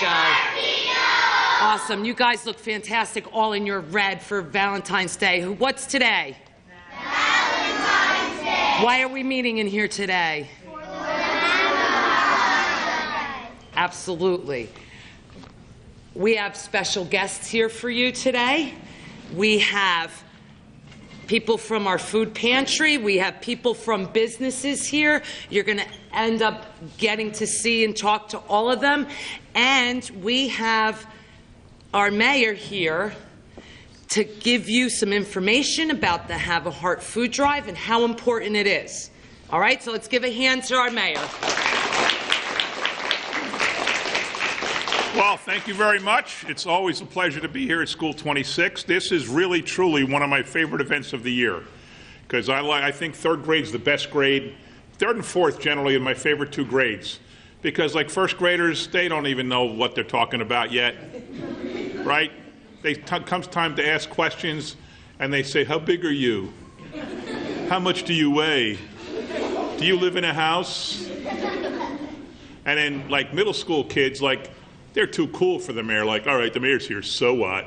go. Awesome. You guys look fantastic, all in your red for Valentine's Day. What's today? Valentine's Day. Why are we meeting in here today? For the Valentine's. Absolutely. We have special guests here for you today. We have people from our food pantry. We have people from businesses here. You're going to end up getting to see and talk to all of them. And we have our mayor here to give you some information about the Have a Heart food drive and how important it is. All right, so let's give a hand to our mayor. Well, thank you very much. It's always a pleasure to be here at School 26. This is really, truly one of my favorite events of the year because I think third grade's the best grade. Third and fourth generally are my favorite two grades because like first graders, they don't even know what they're talking about yet, right? Comes time to ask questions and they say, how big are you? How much do you weigh? Do you live in a house? And then like middle school kids, like, they're too cool for the mayor. Like, all right, the mayor's here, so what?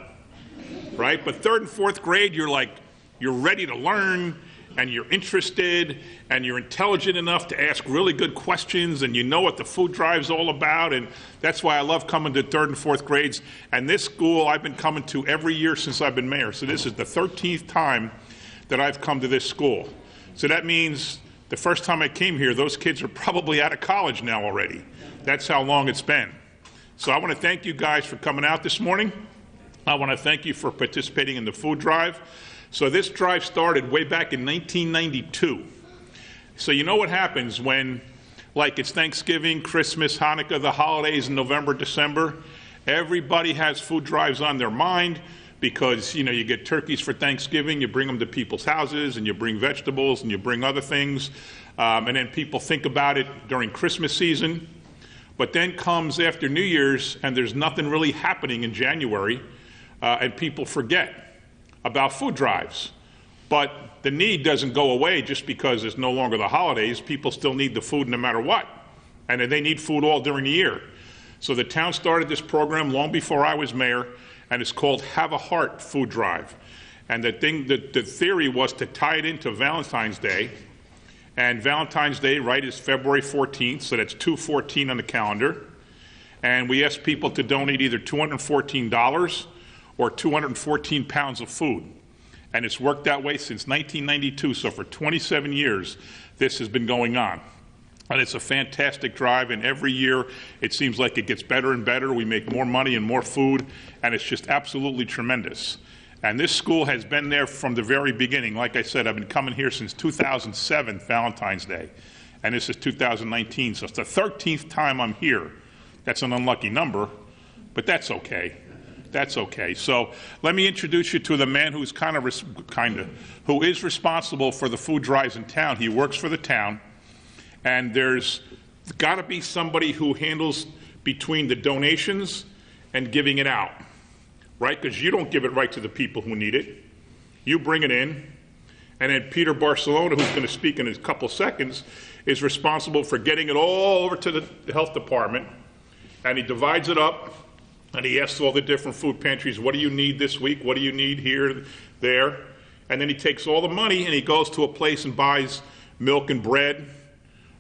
Right? But third and fourth grade, you're ready to learn, and you're interested, and you're intelligent enough to ask really good questions, and you know what the food drive's all about, and that's why I love coming to third and fourth grades. And this school I've been coming to every year since I've been mayor. So this is the 13th time that I've come to this school. So that means the first time I came here, those kids are probably out of college now already. That's how long it's been. So I want to thank you guys for coming out this morning. I want to thank you for participating in the food drive. So this drive started way back in 1992. So you know what happens when, like, it's Thanksgiving, Christmas, Hanukkah, the holidays in November, December. Everybody has food drives on their mind because, you know, you get turkeys for Thanksgiving, you bring them to people's houses, and you bring vegetables, and you bring other things. And then people think about it during Christmas season. But then comes after New Year's, and there's nothing really happening in January, and people forget about food drives. But the need doesn't go away just because it's no longer the holidays. People still need the food no matter what, and they need food all during the year. So the town started this program long before I was mayor, and it's called Have a Heart Food Drive. And the theory was to tie it into Valentine's Day. And Valentine's Day, right, is February 14th, so that's 2/14 on the calendar. And we asked people to donate either $214 or 214 pounds of food. And it's worked that way since 1992, so for 27 years this has been going on. And it's a fantastic drive, and every year it seems like it gets better and better. We make more money and more food, and it's just absolutely tremendous. And this school has been there from the very beginning. Like I said, I've been coming here since 2007, Valentine's Day. And this is 2019, so it's the 13th time I'm here. That's an unlucky number, but that's okay. That's okay. So let me introduce you to the man who's who is responsible for the food drives in town. He works for the town, and there's got to be somebody who handles between the donations and giving it out. Right? Because you don't give it right to the people who need it. You bring it in, and then Peter Barcelona, who's going to speak in a couple seconds, is responsible for getting it all over to the health department, and he divides it up, and he asks all the different food pantries, what do you need this week? What do you need here, there? And then he takes all the money, and he goes to a place and buys milk and bread,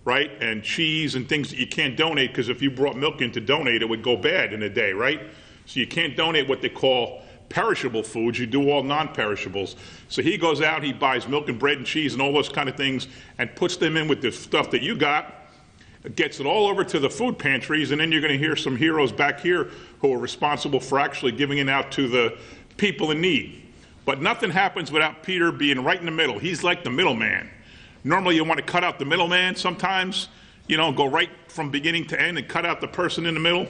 right, and cheese and things that you can't donate, because if you brought milk in to donate, it would go bad in a day, right? So you can't donate what they call perishable foods. You do all non-perishables. So he goes out, he buys milk and bread and cheese and all those kind of things and puts them in with the stuff that you got, gets it all over to the food pantries, and then you're going to hear some heroes back here who are responsible for actually giving it out to the people in need. But nothing happens without Peter being right in the middle. He's like the middleman. Normally you want to cut out the middleman sometimes, you know, go right from beginning to end and cut out the person in the middle.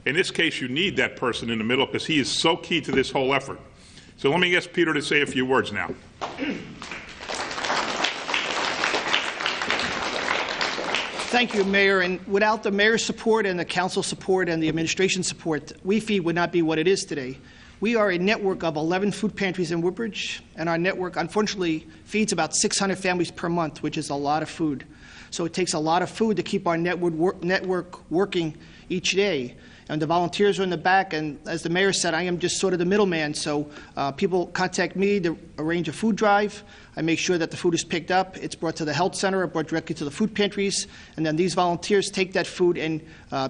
In this case, you need that person in the middle because he is so key to this whole effort. So let me ask Peter to say a few words now. Thank you, Mayor. And without the mayor's support and the council support and the administration support, WeFeed would not be what it is today. We are a network of 11 food pantries in Woodbridge, and our network, unfortunately, feeds about 600 families per month, which is a lot of food. So it takes a lot of food to keep our network working each day. And the volunteers are in the back, and as the mayor said, I am just sort of the middleman. So people contact me to arrange a food drive. I make sure that the food is picked up. It's brought to the health center, brought directly to the food pantries, and then these volunteers take that food and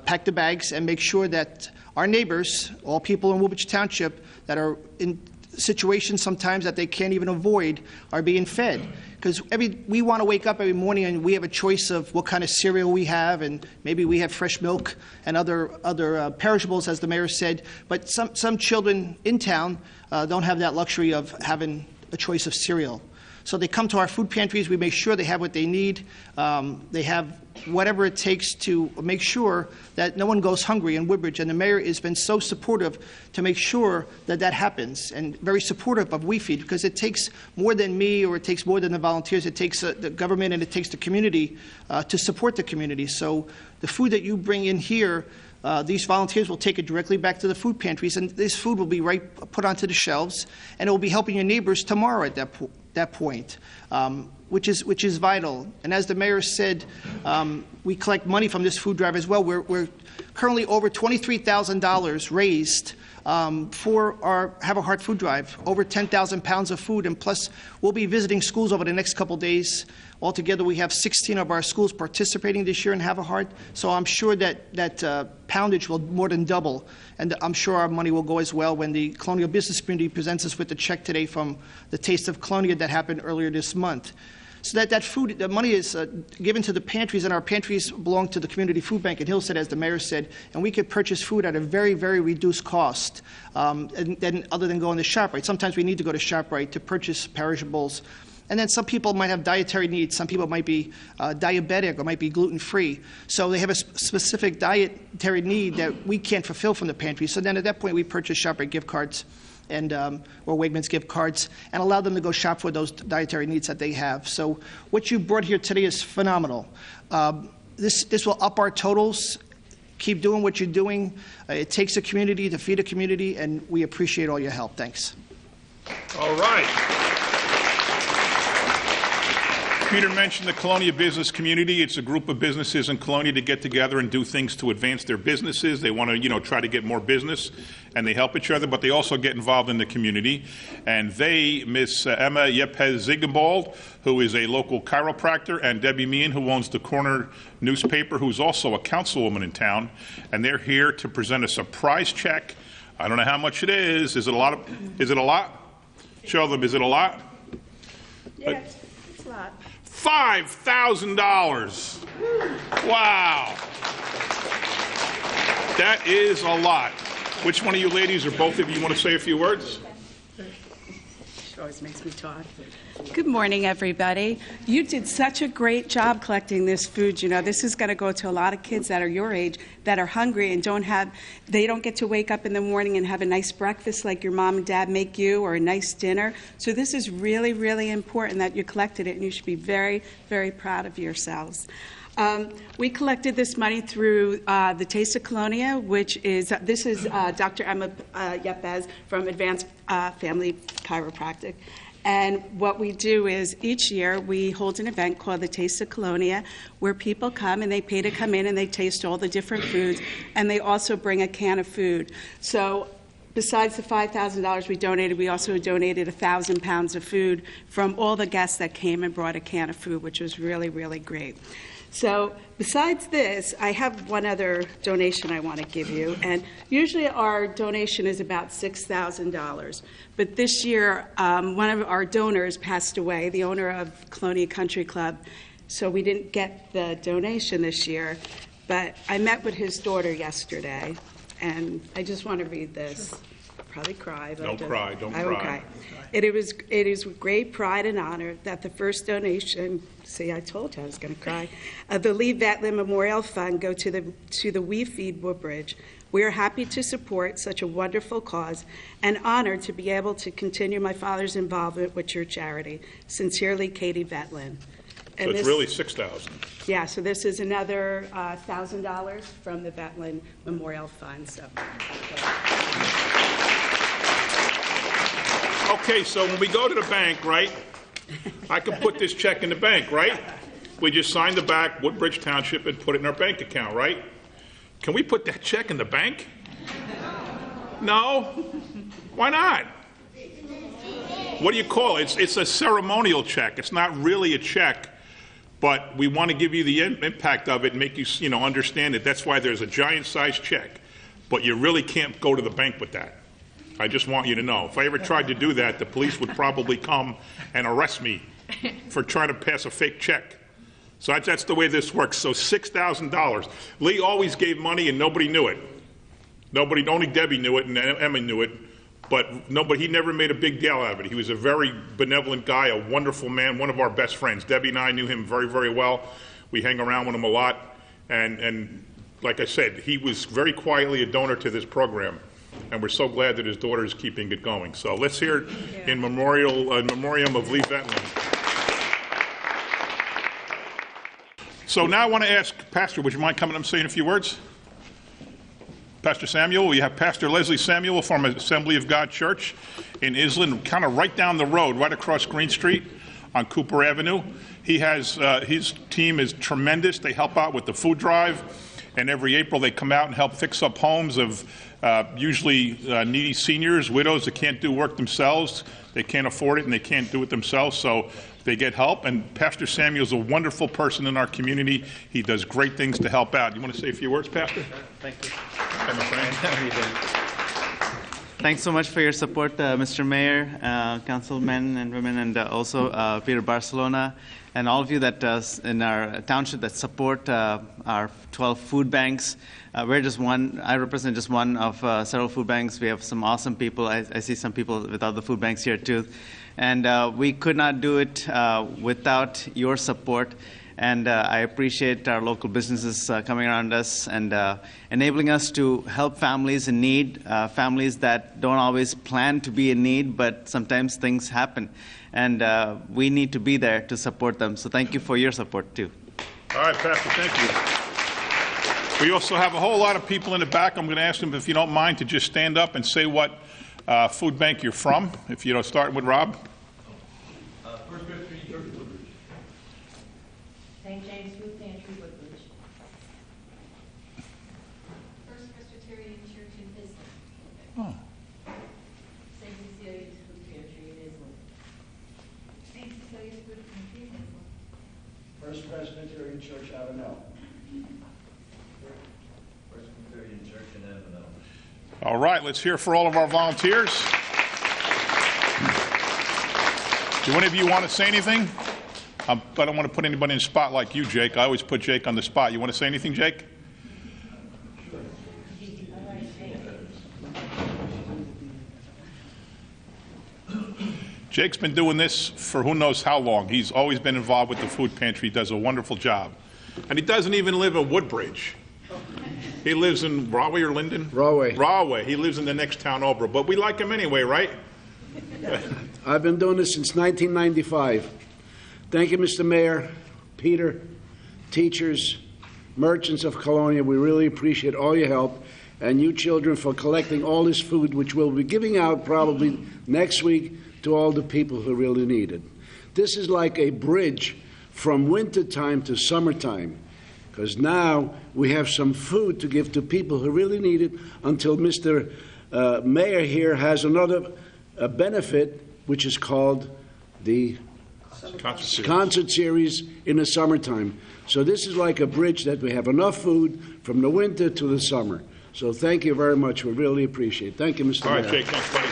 pack the bags and make sure that our neighbors, all people in Woolwich Township that are in situations sometimes that they can't even avoid, are being fed. Because we want to wake up every morning and we have a choice of what kind of cereal we have, and maybe we have fresh milk and other perishables, as the mayor said. But some children in town don't have that luxury of having a choice of cereal. So they come to our food pantries. We make sure they have what they need. They have whatever it takes to make sure that no one goes hungry in Woodbridge. And the mayor has been so supportive to make sure that that happens, and very supportive of We Feed, because it takes more than me, or it takes more than the volunteers. It takes the government, and it takes the community to support the community. So the food that you bring in here, these volunteers will take it directly back to the food pantries, and this food will be put onto the shelves, and it will be helping your neighbors tomorrow at that point, which is vital. And as the mayor said, we collect money from this food drive as well. We're currently over $23,000 raised for our Have a Heart food drive, over 10,000 pounds of food, and plus we'll be visiting schools over the next couple days. Altogether, we have 16 of our schools participating this year in Have a Heart, so I'm sure that poundage will more than double, and I'm sure our money will go as well when the Colonial Business Community presents us with the check today from the Taste of Colonia that happened earlier this month. So that food, the money is given to the pantries, and our pantries belong to the Community Food Bank in Hillstead, as the mayor said, and we could purchase food at a very, very reduced cost, and then other than going to ShopRite. Sometimes we need to go to ShopRite to purchase perishables. And then some people might have dietary needs. Some people might be diabetic or might be gluten-free. So they have a specific dietary need that we can't fulfill from the pantry. So then at that point, we purchase ShopRite gift cards and or Wegmans gift cards and allow them to go shop for those dietary needs that they have. So what you brought here today is phenomenal. This will up our totals. Keep doing what you're doing. It takes a community to feed a community, and we appreciate all your help. Thanks. All right. Peter mentioned the Colonia business community. It's a group of businesses in Colonia to get together and do things to advance their businesses. They want to, try to get more business, and they help each other, but they also get involved in the community. And they, Miss Emma Yepes-Ziegenbald, who is a local chiropractor, and Debbie Meehan, who owns the Corner newspaper, who's also a councilwoman in town, and they're here to present a surprise check. I don't know how much it is. Is it a lot? Is it a lot? Show them. Is it a lot? Yes, it's a lot. $5,000. Wow. That is a lot. Which one of you ladies or both of you want to say a few words? She always makes me talk. Good morning, everybody. You did such a great job collecting this food. This is going to go to a lot of kids that are your age that are hungry and they don't get to wake up in the morning and have a nice breakfast like your mom and dad make you, or a nice dinner. So this is really, really important that you collected it, and you should be very, very proud of yourselves. We collected this money through the Taste of Colonia, this is Dr. Emma Yepes from Advanced Family Chiropractic. And what we do is each year we hold an event called the Taste of Colonia, where people come and they pay to come in and they taste all the different foods, and they also bring a can of food. So besides the $5,000 we donated, we also donated 1,000 pounds of food from all the guests that came and brought a can of food, which was really, really great. So besides this, I have one other donation I want to give you, and usually our donation is about $6,000. But this year, one of our donors passed away, the owner of Colonia Country Club, so we didn't get the donation this year. But I met with his daughter yesterday, and I just want to read this. Sure. I'll probably cry. But Don't cry. I won't cry. It is with great pride and honor that the first donation, see, I told you I was going to cry, of the Lee Vetlin Memorial Fund go to the We Feed Woodbridge. We are happy to support such a wonderful cause and honored to be able to continue my father's involvement with your charity. Sincerely, Katie Vetlin. So it's really $6,000. Yeah, so this is another $1,000 from the Vetlin Memorial Fund. So. Okay, so when we go to the bank, right, I can put this check in the bank, right? We just signed the back, Woodbridge Township, and put it in our bank account, right? Can we put that check in the bank? No? Why not? What do you call it? It's a ceremonial check. It's not really a check, but we want to give you the impact of it and make you, understand it. That's why there's a giant-sized check, but you really can't go to the bank with that. I just want you to know. If I ever tried to do that, the police would probably come and arrest me for trying to pass a fake check. So that's the way this works. So $6,000. Lee always gave money and nobody knew it. Only Debbie knew it and Emma knew it, but he never made a big deal out of it. He was a very benevolent guy, a wonderful man, one of our best friends. Debbie and I knew him very, very well. We hang around with him a lot, and like I said, he was very quietly a donor to this program, and we're so glad that his daughter is keeping it going. So let's hear it in memoriam of Lee Vetland. So now I want to ask Pastor, would you mind coming up and saying a few words? Pastor Samuel, we have Pastor Leslie Samuel from Assembly of God Church in Island, kind of right down the road, right across Green Street on Cooper Avenue. He has, his team is tremendous. They help out with the food drive, and every April they come out and help fix up homes of usually needy seniors, widows that can't do work themselves. They can't afford it and they can't do it themselves, so they get help. And Pastor Samuel's a wonderful person in our community. He does great things to help out. You want to say a few words, Pastor? Thank you. Hi, my friend. Thanks so much for your support, Mr. Mayor, councilmen and women, and also Peter Barcelona, and all of you that in our township that support our 12 food banks. We're just one. I represent just one of several food banks. We have some awesome people. I see some people with other food banks here too. And we could not do it without your support. And I appreciate our local businesses coming around us and enabling us to help families in need, families that don't always plan to be in need, but sometimes things happen. And we need to be there to support them. So thank you for your support, too. All right, Pastor, thank you. We also have a whole lot of people in the back. I'm going to ask them, if you don't mind, to just stand up and say what food bank you're from. If you don't, start with Rob. First Presbyterian Church, Woodbridge. St. James Food Pantry, Woodbridge. First Presbyterian Church in Islip. Oh. St. Cecilia's Food Pantry in Islam. St. Cecilia's Food Pantry in Islip. First Presbyterian Church, Avenel. First Presbyterian Church in Avenel. All right, let's hear for all of our volunteers. Do any of you want to say anything? I don't want to put anybody in the spot like you, Jake. I always put Jake on the spot. You want to say anything, Jake? Jake's been doing this for who knows how long. He's always been involved with the food pantry. He does a wonderful job. And he doesn't even live in Woodbridge. He lives in Rahway or Linden? Rahway. Rahway. He lives in the next town over. But we like him anyway, right? I've been doing this since 1995. Thank you, Mr. Mayor, Peter, teachers, merchants of Colonia. We really appreciate all your help, and you children for collecting all this food, which we'll be giving out probably next week to all the people who really need it. This is like a bridge from winter time to summertime, because now we have some food to give to people who really need it until Mr. Mayor here has another benefit, which is called the concert series in the summertime. So this is like a bridge that we have enough food from the winter to the summer. So thank you very much. We really appreciate it. Thank you, Mr. Mayor. All right, Jake, thanks, buddy.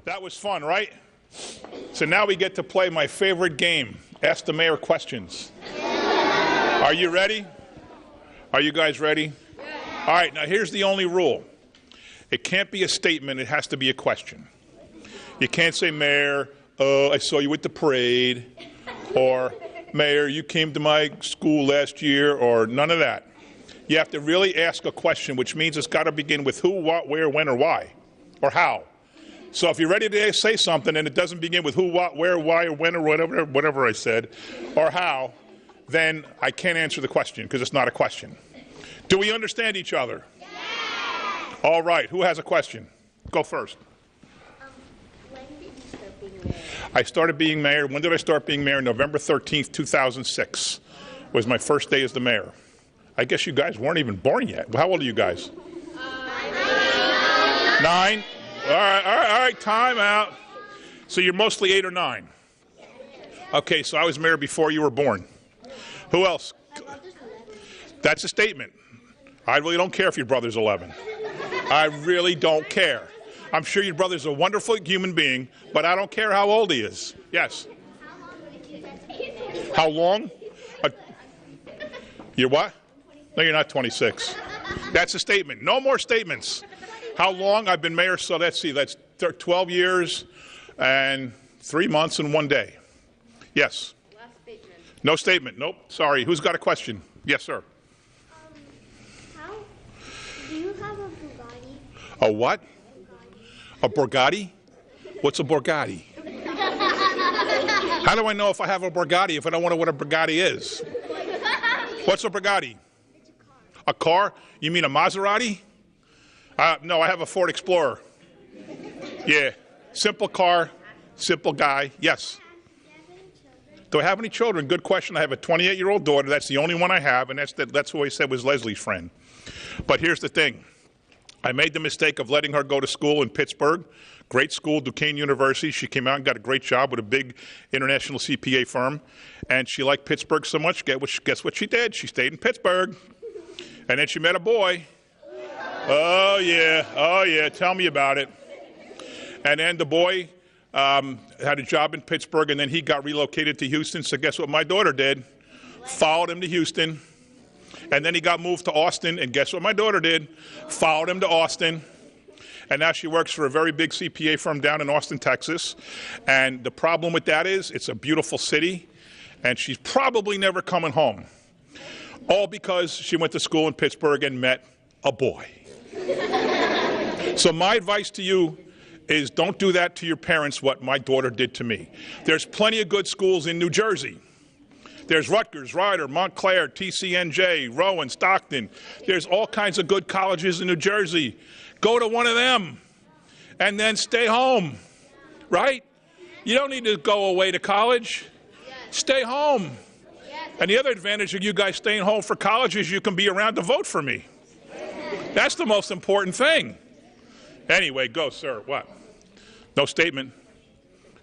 That was fun, right? So now we get to play my favorite game, Ask the Mayor Questions. Are you ready? Are you guys ready? All right, now here's the only rule. It can't be a statement, it has to be a question. You can't say, Mayor, I saw you at the parade, or Mayor, you came to my school last year, or none of that. You have to really ask a question, which means it's got to begin with who, what, where, when, or why, or how. So if you're ready to say something and it doesn't begin with who, what, where, why, or when, or whatever I said, or how, then I can't answer the question because it's not a question. Do we understand each other? Yes. All right. Who has a question? Go first. When did you start being mayor? I started being mayor. When did I start being mayor? November 13th, 2006 was my first day as the mayor. I guess you guys weren't even born yet. How old are you guys? 9? All right, time out. So you're mostly 8 or 9. Okay, so I was mayor before you were born. Who else? That's a statement. I really don't care if your brother's 11. I really don't care. I'm sure your brother's a wonderful human being, but I don't care how old he is. Yes. How long? You're what? No, you're not 26. That's a statement. No more statements. How long? I've been mayor, so let's see, that's 12 years and 3 months and 1 day. Yes. Last statement. No statement. Nope. Sorry. Who's got a question? Yes, sir. How do you have a Bugatti? A what? A Bugatti? What's a Bugatti? How do I know if I have a Bugatti if I don't know what a Bugatti is? What's a Bugatti? A car? You mean a Maserati? No, I have a Ford Explorer. Yeah. Simple car, simple guy. Yes. Do I have any children? Good question. I have a 28-year-old daughter. That's the only one I have, and that's who I said was Leslie's friend. But here's the thing. I made the mistake of letting her go to school in Pittsburgh. Great school, Duquesne University. She came out and got a great job with a big international CPA firm. And she liked Pittsburgh so much, guess what she did? She stayed in Pittsburgh. And then she met a boy. Oh, yeah, tell me about it. And then the boy had a job in Pittsburgh, and then he got relocated to Houston. So guess what my daughter did? Followed him to Houston. And then he got moved to Austin, and guess what my daughter did? Followed him to Austin. And now she works for a very big CPA firm down in Austin, Texas. And the problem with that is it's a beautiful city, and she's probably never coming home. All because she went to school in Pittsburgh and met a boy. So my advice to you is don't do that to your parents what my daughter did to me. There's plenty of good schools in New Jersey. There's Rutgers, Rider, Montclair, TCNJ, Rowan, Stockton. There's all kinds of good colleges in New Jersey. Go to one of them and then stay home, right? You don't need to go away to college. Stay home. And the other advantage of you guys staying home for college is you can be around to vote for me. That's the most important thing. Anyway, go, sir. What? No statement.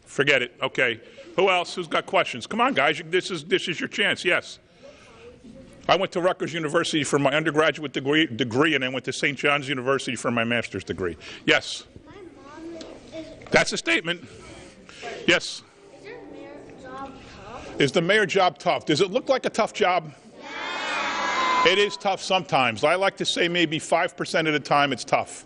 Forget it. Okay. Who else? Who's got questions? Come on, guys. This is your chance. Yes. I went to Rutgers University for my undergraduate degree, and I went to St. John's University for my master's degree. Yes. My mom is. That's a statement. Yes. Is your mayor job tough? Is the mayor job tough? Does it look like a tough job? Yeah. It is tough sometimes. I like to say maybe 5% of the time it's tough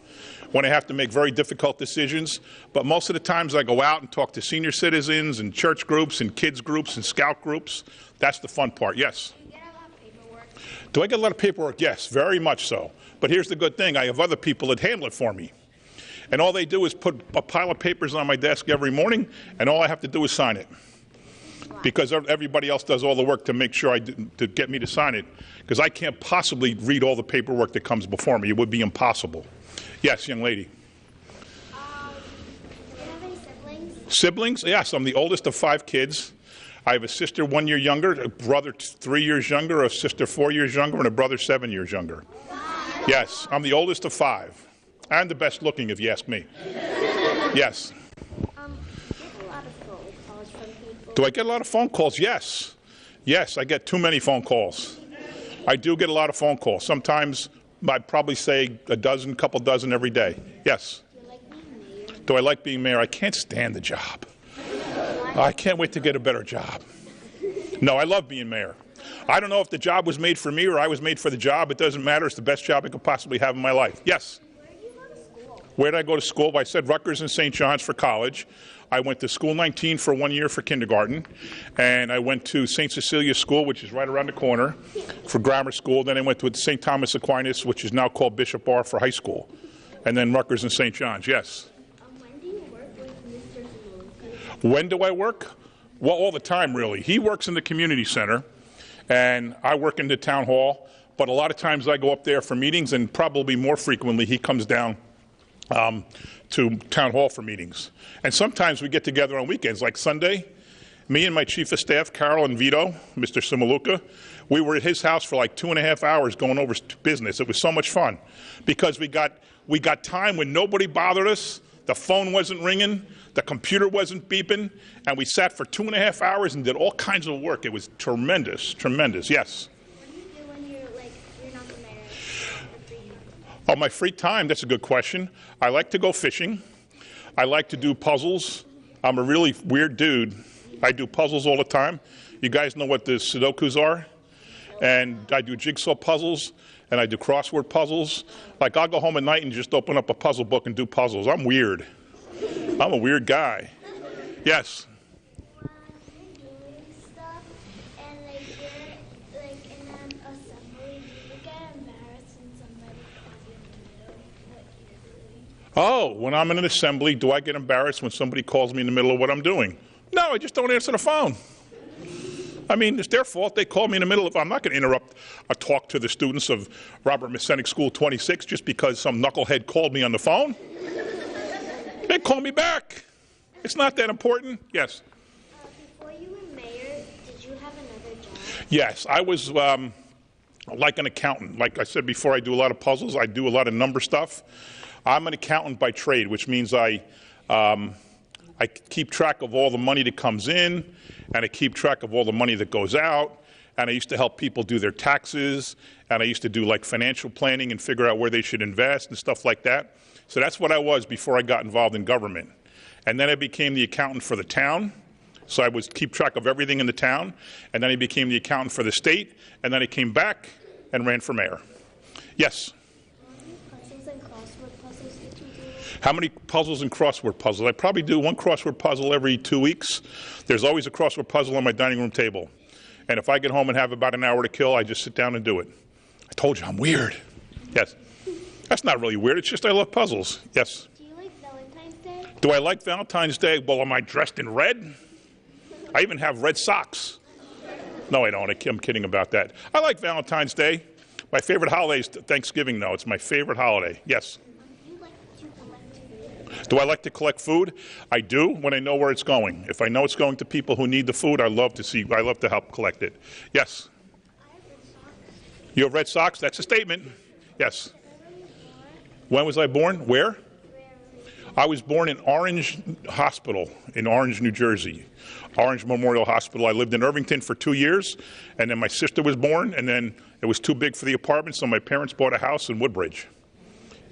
when I have to make very difficult decisions. But most of the times I go out and talk to senior citizens and church groups and kids groups and scout groups. That's the fun part. Yes. Do you get a lot of paperwork? Do I get a lot of paperwork? Yes, very much so. But here's the good thing. I have other people that handle it for me. And all they do is put a pile of papers on my desk every morning, and all I have to do is sign it. Because everybody else does all the work to make sure to get me to sign it. Because I can't possibly read all the paperwork that comes before me. It would be impossible. Yes, young lady. Do you have any siblings? Siblings? Yes, I'm the oldest of 5 kids. I have a sister 1 year younger, a brother 3 years younger, a sister 4 years younger, and a brother 7 years younger. Yes, I'm the oldest of 5. And the best looking, if you ask me. Yes. Do you get a lot of phone calls from people? Do I get a lot of phone calls? Yes. Yes, I get too many phone calls. I do get a lot of phone calls. Sometimes I'd probably say a dozen, couple dozen every day. Yes. Do you like being mayor? Do I like being mayor? I can't stand the job. I can't wait to get a better job. No, I love being mayor. I don't know if the job was made for me or I was made for the job. It doesn't matter. It's the best job I could possibly have in my life. Yes. Where do you go to school? Where did I go to school? I said Rutgers and St. John's for college. I went to School 19 for 1 year for kindergarten. And I went to St. Cecilia's School, which is right around the corner, for grammar school. Then I went to St. Thomas Aquinas, which is now called Bishop Barr, for high school. And then Rutgers and St. John's. Yes. When do you work with Mr. Zamoka? When do I work? Well, all the time, really. He works in the community center, and I work in the town hall. But a lot of times I go up there for meetings, and probably more frequently he comes down to town hall for meetings. And sometimes we get together on weekends, like Sunday. Me and my chief of staff, Carol and Vito, Mr. Simaluka, we were at his house for like 2.5 hours going over business. It was so much fun because we got time when nobody bothered us, the phone wasn't ringing, the computer wasn't beeping, and we sat for 2.5 hours and did all kinds of work. It was tremendous, tremendous. Yes? What do you do when you're not the mayor? For free? Oh, my free time, that's a good question. I like to go fishing. I like to do puzzles. I'm a really weird dude. I do puzzles all the time. You guys know what the Sudokus are? And I do jigsaw puzzles, and I do crossword puzzles. Like, I'll go home at night and just open up a puzzle book and do puzzles. I'm weird. I'm a weird guy. Yes? You're doing stuff, and you're in an assembly, do you get embarrassed when somebody calls you in the middle of what you're doing? Oh, when I'm in an assembly, do I get embarrassed when somebody calls me in the middle of what I'm doing? No, I just don't answer the phone. I mean, it's their fault. They call me in the middle of, I'm not going to interrupt a talk to the students of Robert Mascenik School 26 just because some knucklehead called me on the phone. They call me back. It's not that important. Yes? Before you were mayor, did you have another job? Yes, I was like an accountant. Like I said before, I do a lot of puzzles. I do a lot of number stuff. I'm an accountant by trade, which means I keep track of all the money that comes in, and I keep track of all the money that goes out, and I used to help people do their taxes, and I used to do like financial planning and figure out where they should invest and stuff like that. So that's what I was before I got involved in government. And then I became the accountant for the town, so I would keep track of everything in the town, and then I became the accountant for the state, and then I came back and ran for mayor. Yes? How many puzzles and crossword puzzles? I probably do one crossword puzzle every 2 weeks. There's always a crossword puzzle on my dining room table. And if I get home and have about an hour to kill, I just sit down and do it. I told you I'm weird. Yes. That's not really weird. It's just I love puzzles. Yes. Do you like Valentine's Day? Do I like Valentine's Day? Well, am I dressed in red? I even have red socks. No, I don't. I'm kidding about that. I like Valentine's Day. My favorite holiday is Thanksgiving, though. It's my favorite holiday. Yes. Do I like to collect food? I do when I know where it's going. If I know it's going to people who need the food, I love to help collect it. Yes? You have red socks? That's a statement. Yes. When was I born? Where? I was born in Orange Hospital in Orange, New Jersey. Orange Memorial Hospital. I lived in Irvington for 2 years, and then my sister was born, and then it was too big for the apartment, so my parents bought a house in Woodbridge.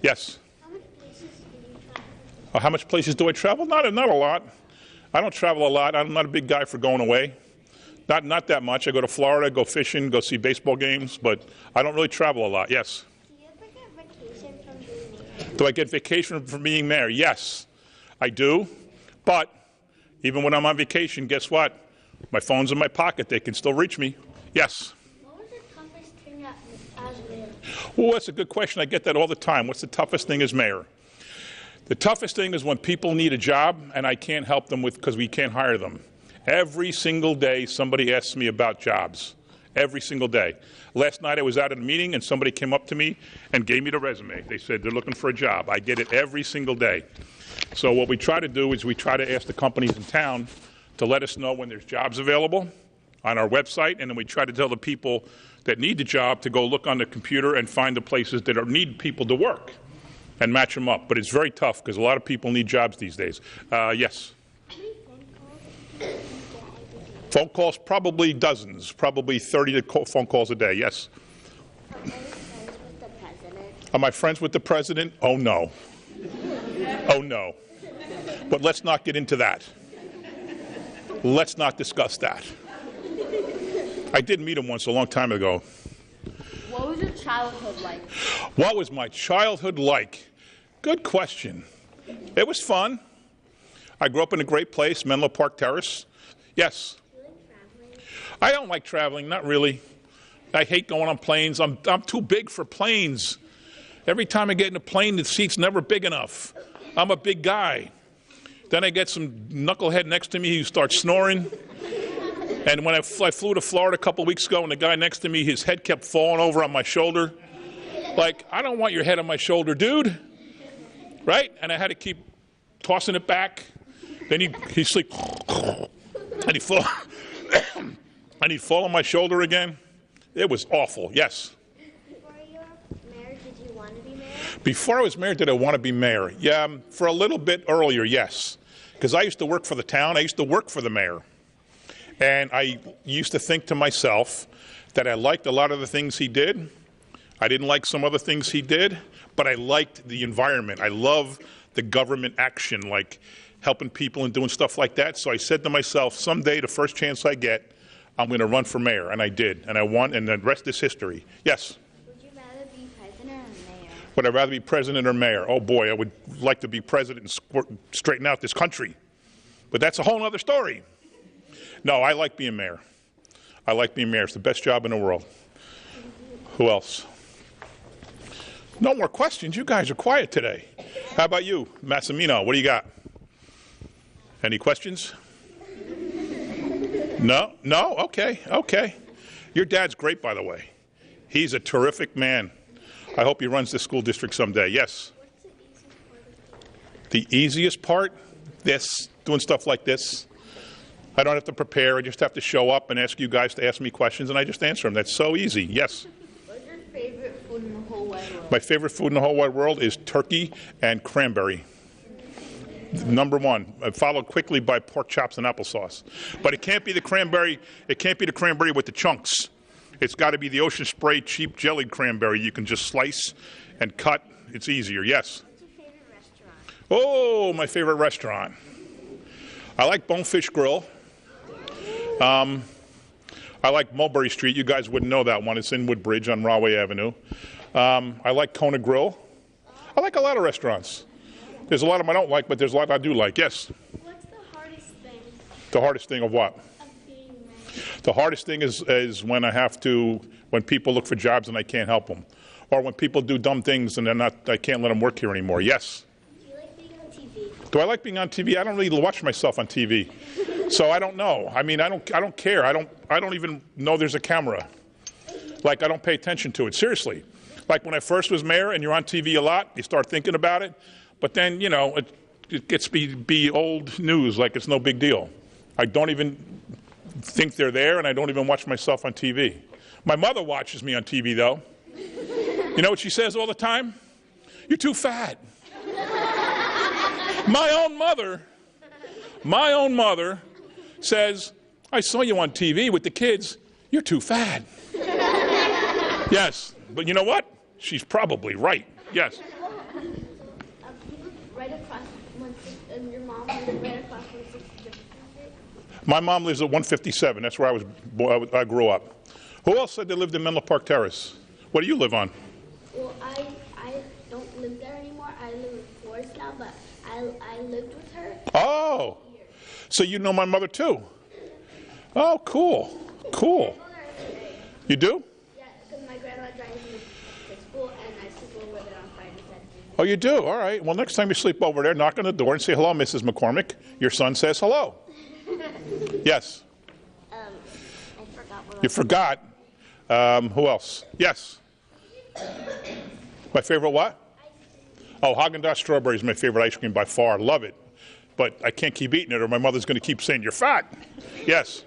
Yes? How much places do I travel? Not a lot. I don't travel a lot. I'm not a big guy for going away. Not that much. I go to Florida, go fishing, go see baseball games, but I don't really travel a lot. Yes. Do you ever get vacation from being mayor? Do I get vacation from being mayor? Yes, I do. But even when I'm on vacation, guess what? My phone's in my pocket. They can still reach me. Yes. What was the toughest thing as mayor? Well, that's a good question. I get that all the time. What's the toughest thing as mayor? The toughest thing is when people need a job and I can't help them because we can't hire them. Every single day somebody asks me about jobs. Every single day. Last night I was out at a meeting and somebody came up to me and gave me the resume. They said they're looking for a job. I get it every single day. So what we try to do is we try to ask the companies in town to let us know when there's jobs available on our website, and then we try to tell the people that need the job to go look on the computer and find the places that need people to work and match them up. But it's very tough because a lot of people need jobs these days. Yes? How many phone calls do you get every day? Phone calls, probably dozens, probably 30 phone calls a day. Yes? Are you friends with the president? Am I friends with the president? Oh, no. Oh, no. But let's not get into that. Let's not discuss that. I did meet him once a long time ago. What was your childhood like? What was my childhood like? Good question. It was fun. I grew up in a great place, Menlo Park Terrace. Yes. Do you like traveling? I don't like traveling, not really. I hate going on planes. I'm too big for planes. Every time I get in a plane, the seat's never big enough. I'm a big guy. Then I get some knucklehead next to me who starts snoring. And when I flew to Florida a couple weeks ago, and the guy next to me, his head kept falling over on my shoulder. Like, I don't want your head on my shoulder, dude. right? And I had to keep tossing it back. Then he'd sleep, and he'd fall, and he'd fall on my shoulder again. It was awful, yes. Before you were mayor, did you want to be mayor? Before I was mayor, did I want to be mayor? Yeah, for a little bit earlier, yes. Because I used to work for the town. I used to work for the mayor. And I used to think to myself that I liked a lot of the things he did. I didn't like some other things he did, but I liked the environment. I love the government action, like helping people and doing stuff like that. So I said to myself, someday, the first chance I get, I'm going to run for mayor. And I did. And I won, and the rest is history. Yes? Would you rather be president or mayor? Would I rather be president or mayor? Oh, boy, I would like to be president and straighten out this country. But that's a whole other story. No, I like being mayor. I like being mayor. It's the best job in the world. Who else? No more questions. You guys are quiet today. How about you, Massimino? What do you got? Any questions? No? No? Okay. Your dad's great, by the way. He's a terrific man. I hope he runs this school district someday. Yes? The easiest part? This, doing stuff like this. I don't have to prepare. I just have to show up and ask you guys to ask me questions, and I just answer them. That's so easy. Yes? What's your favorite food in the whole wide world? My favorite food in the whole wide world is turkey and cranberry. Number one, followed quickly by pork chops and applesauce. But it can't be the cranberry. It can't be the cranberry with the chunks. It's got to be the Ocean Spray cheap jellied cranberry. You can just slice and cut. It's easier. Yes. What's your favorite restaurant? Oh, my favorite restaurant. I like Bonefish Grill. I like Mulberry Street. You guys wouldn't know that one. It's in Woodbridge on Rahway Avenue. I like Kona Grill. I like a lot of restaurants. There's a lot of them I don't like, but there's a lot I do like. Yes? What's the hardest thing The hardest thing of what? of being mayor? The hardest thing is when people look for jobs and I can't help them. Or when people do dumb things and I can't let them work here anymore. Yes? Do you like being on TV? Do I like being on TV? I don't really watch myself on TV. So I don't know. I mean, I don't care. I don't even know there's a camera. Like, I don't pay attention to it. Seriously. Like when I first was mayor and you're on TV a lot, you start thinking about it. But then, it gets be old news, like it's no big deal. I don't even think they're there, and I don't even watch myself on TV. My mother watches me on TV, though. You know what she says all the time? You're too fat. My own mother says, I saw you on TV with the kids. You're too fat. Yes, but you know what? She's probably right. Yes. People right across and your mom lives right across 160. My mom lives at 157. That's where I grew up. Who else said they lived in Menlo Park Terrace? What do you live on? Well, I don't live there anymore. I live in Forest now, but I lived with her. Oh, so you know my mother too? Oh, cool. You do? Yeah, because my grandma drives me to school, and I sleep over there on Friday and Saturday. Oh, you do? All right. Well, next time you sleep over there, knock on the door and say, hello, Mrs. McCormick. Your son says hello. Yes. I forgot what You forgot. Who else? Yes. My favorite what? Oh, Haagen-Dazs strawberry is my favorite ice cream by far. Love it. But I can't keep eating it or my mother's going to keep saying, you're fat. Yes.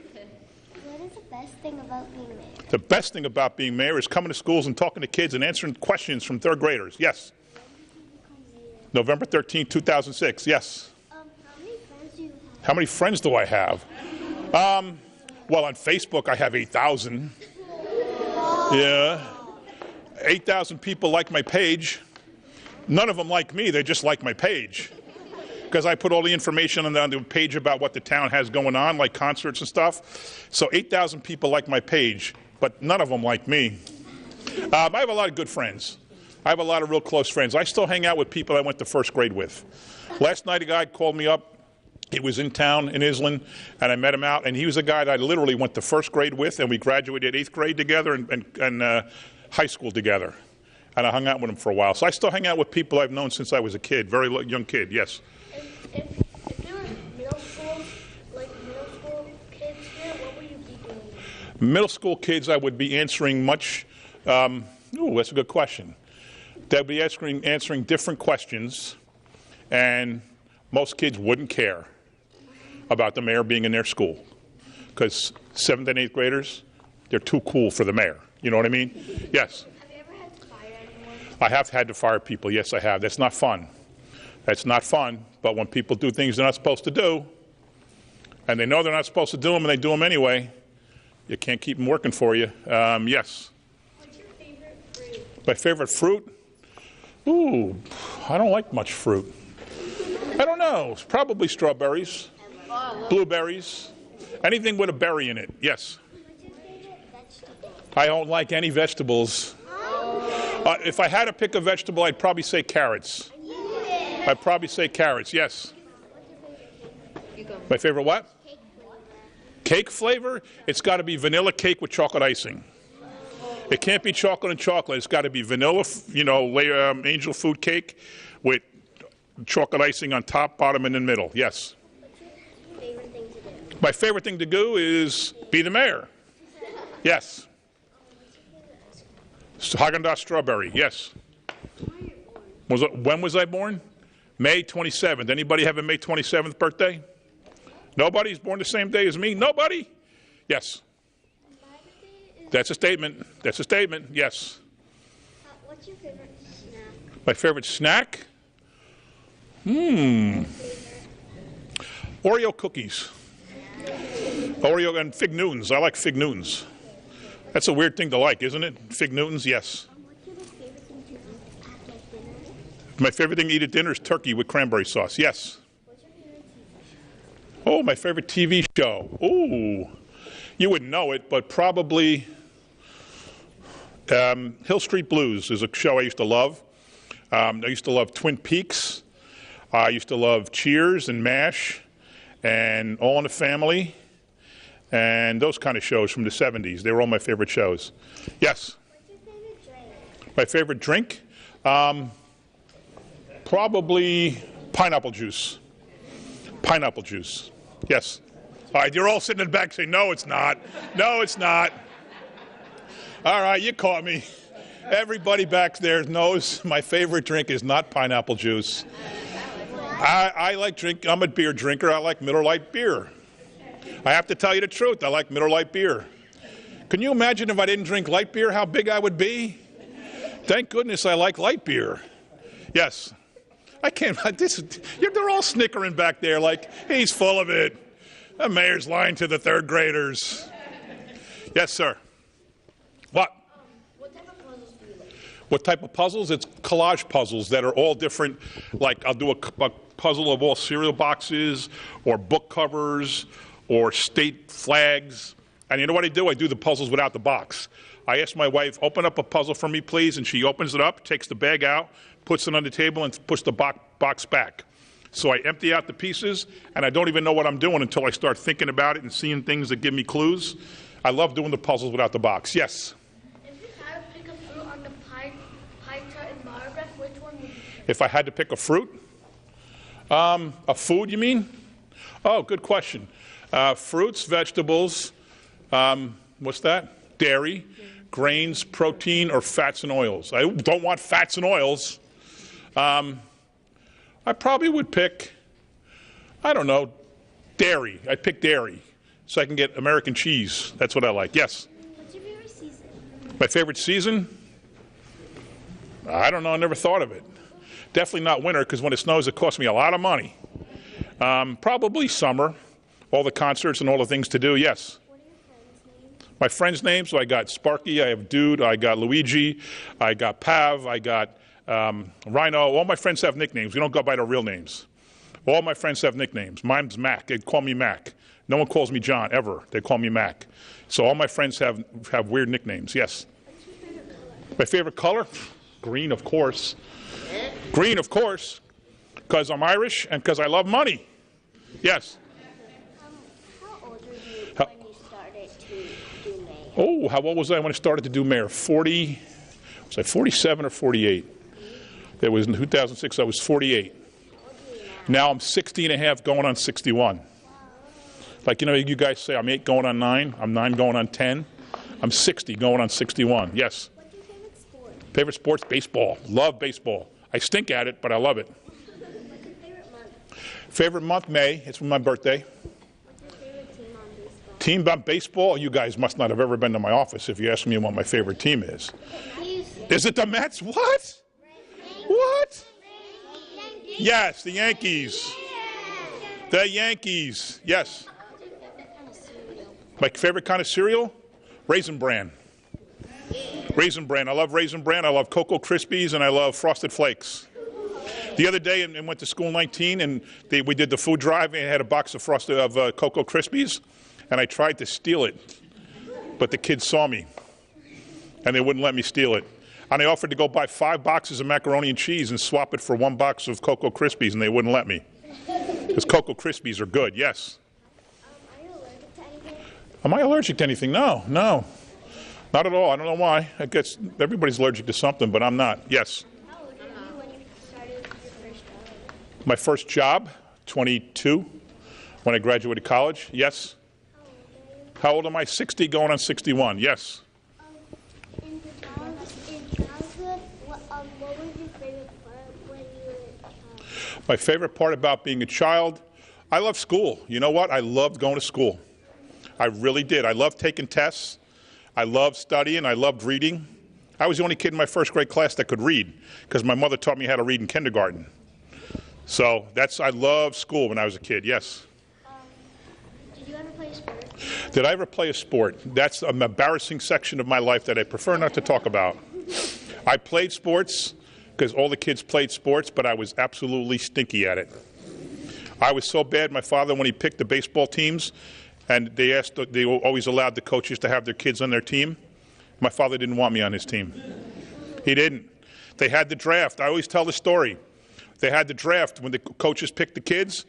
What is the best thing about being mayor? The best thing about being mayor is coming to schools and talking to kids and answering questions from third graders. Yes. November 13, 2006. Yes. How many friends do you have? How many friends do I have? Well, on Facebook, I have 8,000. Yeah. 8,000 people like my page. None of them like me. They just like my page. Because I put all the information on the page about what the town has going on, like concerts and stuff. So 8,000 people like my page, but none of them like me. I have a lot of good friends. I have a lot of real close friends. I still hang out with people I went to first grade with. Last night, a guy called me up. He was in town in Island, and I met him out. And he was a guy that I literally went to first grade with, and we graduated 8th grade together and high school together. And I hung out with him for a while. So I still hang out with people I've known since I was a kid, very young kid, yes. If there were middle school kids here, what would you be doing? Middle school kids, I would be answering much. That's a good question. They'd be answering different questions and most kids wouldn't care about the mayor being in their school because 7th and 8th graders, they're too cool for the mayor. You know what I mean? Yes. Have you ever had to fire anyone? I have had to fire people. Yes, I have. That's not fun. That's not fun. But when people do things they're not supposed to do, and they know they're not supposed to do them, and they do them anyway, you can't keep them working for you. Yes. What's your favorite fruit? My favorite fruit? Ooh, I don't like much fruit. I don't know. It's probably strawberries, blueberries, anything with a berry in it. Yes. What's your favorite vegetable? I don't like any vegetables. If I had to pick a vegetable, I'd probably say carrots. I'd probably say carrots, yes. My favorite what? Cake flavor? It's got to be vanilla cake with chocolate icing. It can't be chocolate and chocolate. It's got to be vanilla, angel food cake with chocolate icing on top, bottom, and in the middle. Yes. What's your favorite thing to do? My favorite thing to do is be the mayor. Yes. Haagen-Dazs strawberry. Yes. When was I born? May 27th. Anybody have a May 27th birthday? Nobody's born the same day as me? Nobody? Yes. That's a statement. That's a statement. Yes. What's your favorite snack? My favorite snack? Oreo cookies. Oreo and Fig Newtons. I like Fig Newtons. That's a weird thing to like, isn't it? Fig Newtons, yes. What's your favorite thing to eat at dinner? My favorite thing to eat at dinner is turkey with cranberry sauce. Yes. What's your favorite TV show? Oh, my favorite TV show. Ooh. You wouldn't know it, but probably Hill Street Blues is a show I used to love. I used to love Twin Peaks. I used to love Cheers and MASH and All in the Family and those kind of shows from the 70s. They were all my favorite shows. Yes? What's your favorite drink? My favorite drink? Probably pineapple juice. Pineapple juice. Yes. All right, you're all sitting in the back saying, no, it's not. No, it's not. All right, you caught me. Everybody back there knows my favorite drink is not pineapple juice. I like drink. I'm a beer drinker. I like Miller Lite beer. I have to tell you the truth. I like Miller Lite beer. Can you imagine if I didn't drink light beer, how big I would be? Thank goodness I like light beer. Yes. I can't. They're all snickering back there like, he's full of it. The mayor's lying to the third graders. Yes, sir. What? What type of puzzles do you like? What type of puzzles? It's collage puzzles that are all different. Like I'll do a puzzle of all cereal boxes or book covers or state flags. And you know what I do? I do the puzzles without the box. I ask my wife, open up a puzzle for me, please. And she opens it up, takes the bag out, puts it on the table, and puts the box back. So I empty out the pieces, and I don't even know what I'm doing until I start thinking about it and seeing things that give me clues. I love doing the puzzles without the box. Yes? If you had to pick a fruit on the pie chart in bar graph, which one would you pick? If I had to pick a fruit? A food, you mean? Oh, good question. Fruits, vegetables, what's that? Dairy, grains, protein, or fats and oils. I don't want fats and oils. I probably would pick, I don't know, dairy. I'd pick dairy so I can get American cheese. That's what I like. Yes? What's your favorite season? My favorite season? I don't know. I never thought of it. Definitely not winter because when it snows, it costs me a lot of money. Probably summer. All the concerts and all the things to do. Yes? What are your friends' names? My friends' names? So I got Sparky, I have Dude, I got Luigi, I got Pav, I got Rhino. All my friends have nicknames. We don't go by their real names. All my friends have nicknames. Mine's Mac. They call me Mac. No one calls me John, ever. They call me Mac. So all my friends have weird nicknames. Yes? What's your favorite color? My favorite color? Green, of course. Green, of course. Because I'm Irish and because I love money. Yes? How old were you when you started to do mayor? Oh, how old was I when I started to do mayor? 40, was I 47 or 48? It was in 2006, I was 48. Now I'm 60 and a half going on 61. Like, you know, you guys say I'm 8 going on 9. I'm 9 going on 10. I'm 60 going on 61. Yes? What's your favorite sport? Favorite sports? Baseball. Love baseball. I stink at it, but I love it. What's your favorite Favorite month, May. It's my birthday. What's your favorite team on baseball? Team on baseball? You guys must not have ever been to my office if you ask me what my favorite team is. Is it the Mets? What? What? Yes, the Yankees. The Yankees. Yes. My favorite kind of cereal? Raisin Bran. Raisin Bran. I love Raisin Bran. I love Cocoa Krispies, and I love Frosted Flakes. The other day, I went to School 19, and we did the food drive, and I had a box of Cocoa Krispies, and I tried to steal it, but the kids saw me, and they wouldn't let me steal it. And I offered to go buy 5 boxes of macaroni and cheese and swap it for 1 box of Cocoa Krispies, and they wouldn't let me. Because Cocoa Krispies are good, yes. Are you allergic to anything? Am I allergic to anything? No, no. Not at all. I don't know why. I guess everybody's allergic to something, but I'm not. Yes. How old were you when you started your first job? My first job, 22, when I graduated college. Yes. How old am I? 60, going on 61. Yes. In childhood, what was your favorite part when you were a child? My favorite part about being a child, I love school. You know what? I loved going to school. I really did. I loved taking tests. I loved studying. I loved reading. I was the only kid in my first grade class that could read because my mother taught me how to read in kindergarten. So I loved school when I was a kid, yes. Did you ever play a sport? Did I ever play a sport? That's an embarrassing section of my life that I prefer not to talk about. I played sports because all the kids played sports, but I was absolutely stinky at it. I was so bad, my father, when he picked the baseball teams, and they always allowed the coaches to have their kids on their team, my father didn't want me on his team. He didn't. They had the draft. I always tell the story. They had the draft when the coaches picked the kids,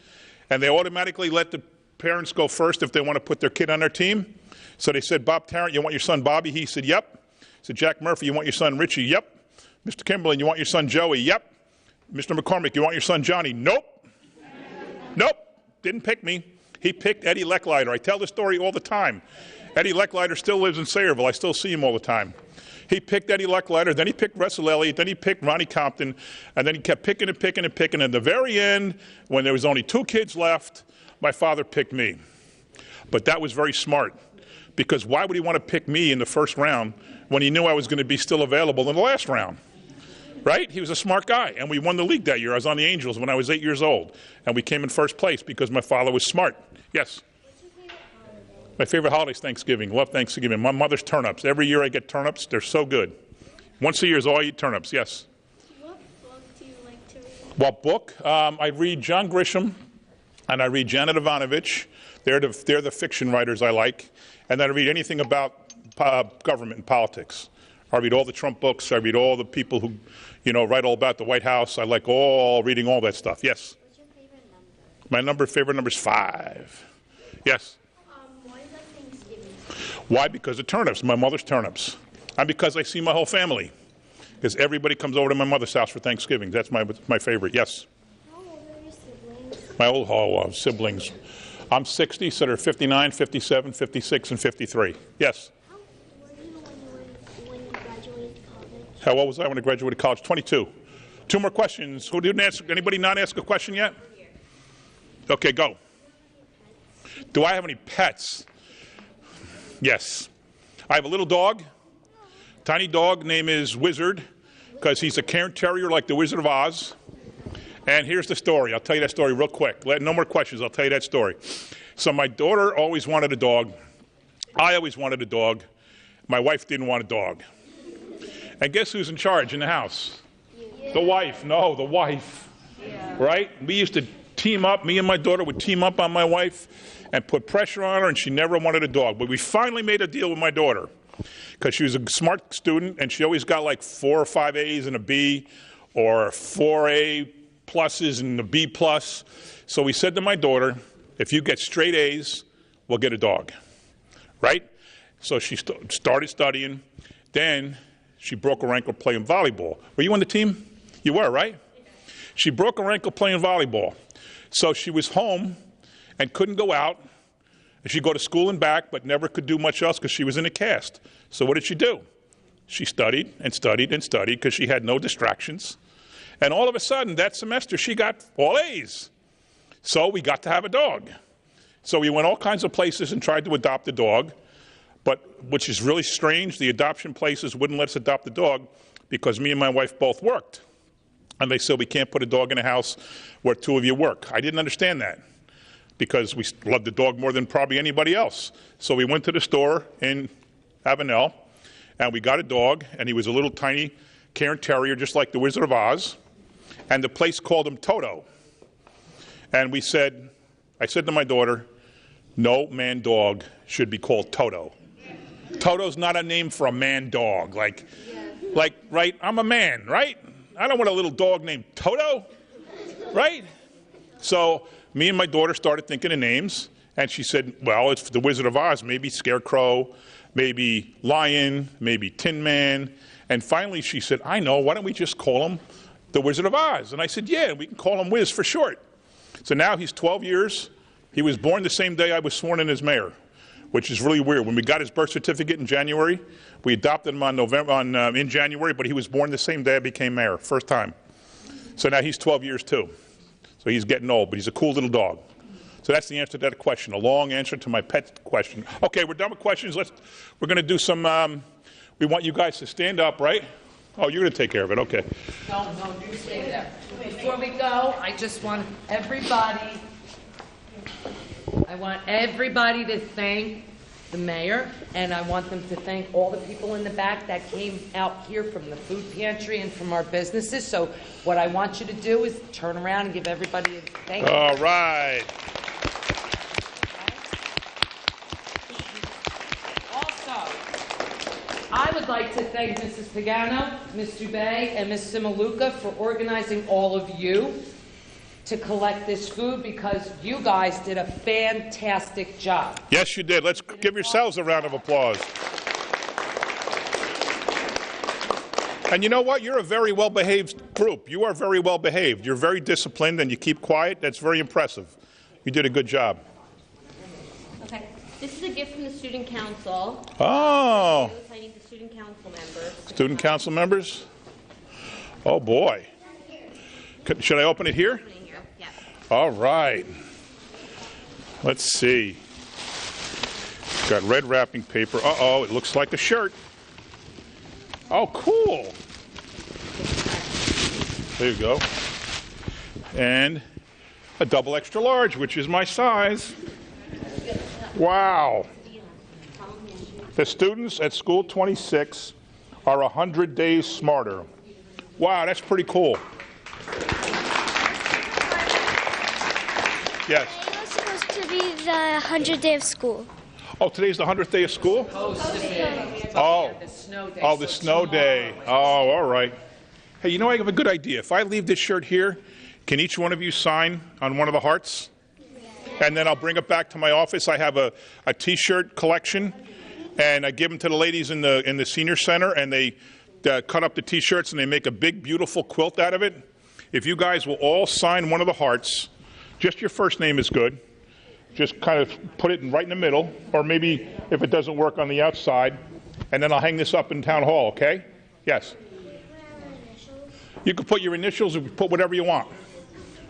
and they automatically let the parents go first if they want to put their kid on their team. So they said, Bob Tarrant, you want your son Bobby? He said, yep. Said, Jack Murphy, you want your son Richie? Yep. Mr. Kimberlin, you want your son Joey? Yep. Mr. McCormick, you want your son Johnny? Nope. Nope. Didn't pick me. He picked Eddie Lecklider. I tell the story all the time. Eddie Lecklider still lives in Sayreville. I still see him all the time. He picked Eddie Lecklider, then he picked Russell Elliott, then he picked Ronnie Compton, and then he kept picking and picking and picking. At the very end, when there was only 2 kids left, my father picked me. But that was very smart, because why would he want to pick me in the first round when he knew I was going to be still available in the last round? Right? He was a smart guy, and we won the league that year. I was on the Angels when I was 8 years old, and we came in first place because my father was smart. Yes? What's your favorite holiday? My favorite holiday is Thanksgiving. Love Thanksgiving. My mother's turnips. Every year I get turnips. They're so good. Once a year is all I eat turnips. Yes? What book do you like to read? What book? I read John Grisham, and I read Janet Ivanovich. They're the fiction writers I like. And then I read anything about government and politics. I read all the Trump books. I read all the people who, write all about the White House. I like reading all that stuff. Yes? What's your favorite number? My favorite number is 5. Yes? Why is that Thanksgiving? Why? Because of turnips, my mother's turnips. And because I see my whole family. Because everybody comes over to my mother's house for Thanksgiving. That's my favorite. Yes? How old are your siblings? My siblings. I'm 60, so they're 59, 57, 56, and 53. Yes? How old were you when you graduated college? How old was I when I graduated college? 22. 2 more questions. Who didn't ask? Anybody not ask a question yet? Okay, go. Do I have any pets? Yes. I have a little dog, tiny dog, name is Wizard, because he's a Cairn Terrier like the Wizard of Oz. And here's the story. I'll tell you that story real quick. No more questions. I'll tell you that story. So my daughter always wanted a dog. I always wanted a dog. My wife didn't want a dog. And guess who's in charge in the house? The wife. No, the wife. Right? We used to team up. Me and my daughter would team up on my wife and put pressure on her, and she never wanted a dog. But we finally made a deal with my daughter because she was a smart student, and she always got like 4 or 5 A's and a B, or 4 A pluses and a B plus. So we said to my daughter, if you get straight A's, we'll get a dog. Right? So she started studying. Then she broke her ankle playing volleyball. Were you on the team? You were, right? She broke her ankle playing volleyball. So she was home and couldn't go out. She'd go to school and back, but never could do much else because she was in a cast. So what did she do? She studied and studied and studied because she had no distractions. And all of a sudden, that semester, she got all A's. So we got to have a dog. So we went all kinds of places and tried to adopt a dog, but which is really strange, the adoption places wouldn't let us adopt the dog because me and my wife both worked. And they said, we can't put a dog in a house where two of you work. I didn't understand that because we loved the dog more than probably anybody else. So we went to the store in Avenel, and we got a dog, and he was a little tiny Cairn Terrier, just like the Wizard of Oz. And the place called him Toto. And I said to my daughter, no man dog should be called Toto. Toto's not a name for a man dog. Like, right? I'm a man, right? I don't want a little dog named Toto, right? So me and my daughter started thinking of names, and she said, well, it's the Wizard of Oz, maybe Scarecrow, maybe Lion, maybe Tin Man. And finally she said, I know, why don't we just call him the Wizard of Oz? And I said, yeah, we can call him Wiz for short. So now he's 12 years. He was born the same day I was sworn in as mayor, which is really weird. When we got his birth certificate in January, we adopted him in January, but he was born the same day I became mayor, first time. So now he's 12 years too. So he's getting old, but he's a cool little dog. So that's the answer to that question, a long answer to my pet question. Okay, we're done with questions. We're going to do some, we want you guys to stand up, right? Oh, you're going to take care of it, okay. No, you stay there. Before we go, I just want everybody to thank the mayor, and I want them to thank all the people in the back that came out here from the food pantry and from our businesses. So what I want you to do is turn around and give everybody a thank you. All right. I would like to thank Mrs. Pagano, Ms. Dubé, and Ms. Simaluka for organizing all of you to collect this food because you guys did a fantastic job. Yes, you did. Let's give yourselves a round of applause. And you know what? You're a very well-behaved group. You are very well-behaved. You're very disciplined and you keep quiet. That's very impressive. You did a good job. Okay. This is a gift from the Student Council. Oh. I need the Student Council members. Student Council members? Oh, boy. Should I open it here? Yeah. All right. Let's see. Got red wrapping paper. Uh-oh, it looks like a shirt. Oh, cool. There you go. And a double extra large, which is my size. Wow. The students at School 26 are 100 days smarter. Wow, that's pretty cool. Yes. Today was supposed to be the 100th day of school. Oh, today's the 100th day of school? Oh, the snow day. Oh, the snow day. Oh, all right. Hey, you know, I have a good idea. If I leave this shirt here, can each one of you sign on one of the hearts? And then I'll bring it back to my office. I have a T-shirt collection, and I give them to the ladies in the senior center, and they cut up the T-shirts, and they make a big, beautiful quilt out of it. If you guys will all sign one of the hearts, just your first name is good. Just kind of put it right in the middle, or maybe if it doesn't work on the outside, and then I'll hang this up in Town Hall, okay? Yes? You can put your initials or put whatever you want.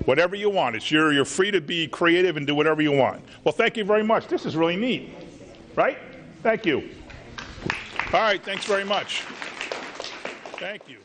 Whatever you want. You're free to be creative and do whatever you want. Well, thank you very much. This is really neat, right? Thank you. All right, thanks very much. Thank you.